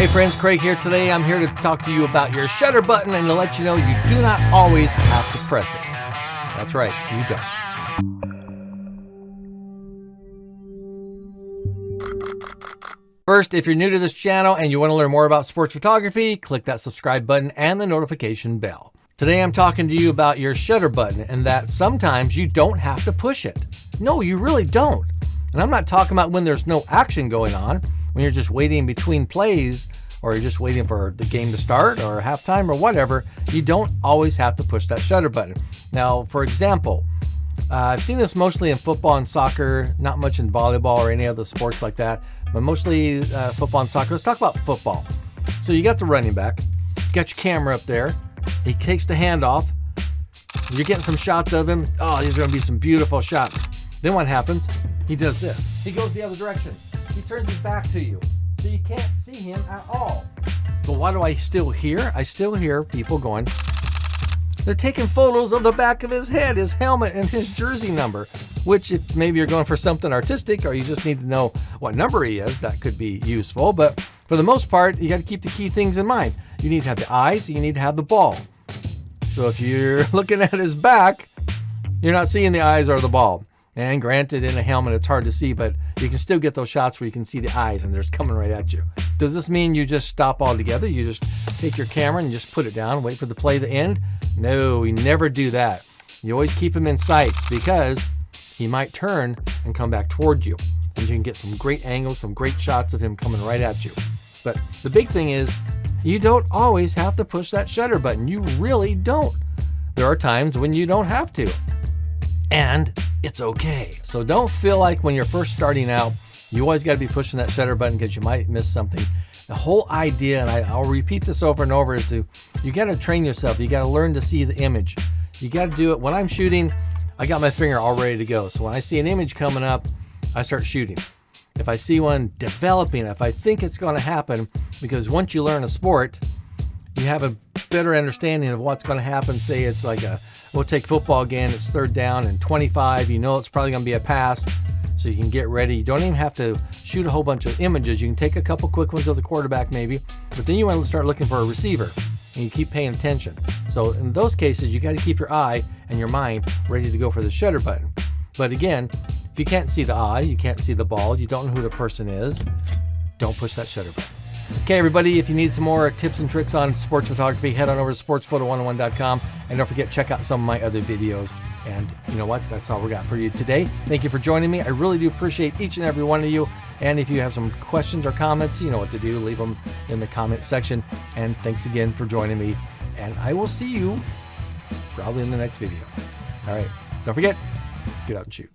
Hey friends, Craig here. Today I'm here to talk to you about your shutter button and to let you know you do not always have to press it. That's right, you don't. First, if you're new to this channel and you want to learn more about sports photography, click that subscribe button and the notification bell. Today I'm talking to you about your shutter button and that sometimes you don't have to push it. No, you really don't. And I'm not talking about when there's no action going on, when you're just waiting between plays or you're just waiting for the game to start or halftime or whatever. You don't always have to push that shutter button. Now, for example, I've seen this mostly in football and soccer, not much in volleyball or any other sports like that, but mostly football and soccer. Let's talk about football. So you got the running back, you got your camera up there, he takes the handoff, you're getting some shots of him. Oh, these are going to be some beautiful shots. Then what happens? He does this. He goes the other direction. He turns his back to you, so you can't see him at all. But why do I still hear? I still hear people going, they're taking photos of the back of his head, his helmet, and his jersey number, which if maybe you're going for something artistic or you just need to know what number he is, that could be useful. But for the most part, you got to keep the key things in mind. You need to have the eyes, you need to have the ball. So if you're looking at his back, you're not seeing the eyes or the ball. And granted, in a helmet, it's hard to see, but you can still get those shots where you can see the eyes and they're just coming right at you. Does this mean you just stop altogether? You just take your camera and just put it down, wait for the play to end? No, you never do that. You always keep him in sights because he might turn and come back toward you. And you can get some great angles, some great shots of him coming right at you. But the big thing is, you don't always have to push that shutter button. You really don't. There are times when you don't have to. And it's okay. So don't feel like when you're first starting out, you always got to be pushing that shutter button because you might miss something. The whole idea, and I'll repeat this over and over, is you got to train yourself. You got to learn to see the image. You got to do it. When I'm shooting, I got my finger all ready to go. So when I see an image coming up, I start shooting. If I see one developing, if I think it's going to happen, because once you learn a sport, you have a better understanding of what's going to happen. Say it's like we'll take football again, it's third down and 25, you know it's probably going to be a pass, so you can get ready. You don't even have to shoot a whole bunch of images. You can take a couple quick ones of the quarterback maybe, but then you want to start looking for a receiver and you keep paying attention. So in those cases, you got to keep your eye and your mind ready to go for the shutter button. But again, if you can't see the eye, you can't see the ball, you don't know who the person is, don't push that shutter button. Okay, everybody, if you need some more tips and tricks on sports photography, head on over to sportsphoto101.com and don't forget, check out some of my other videos. And you know what? That's all we got for you today. Thank you for joining me. I really do appreciate each and every one of you. And if you have some questions or comments, you know what to do. Leave them in the comment section. And thanks again for joining me. And I will see you probably in the next video. All right. Don't forget, get out and shoot.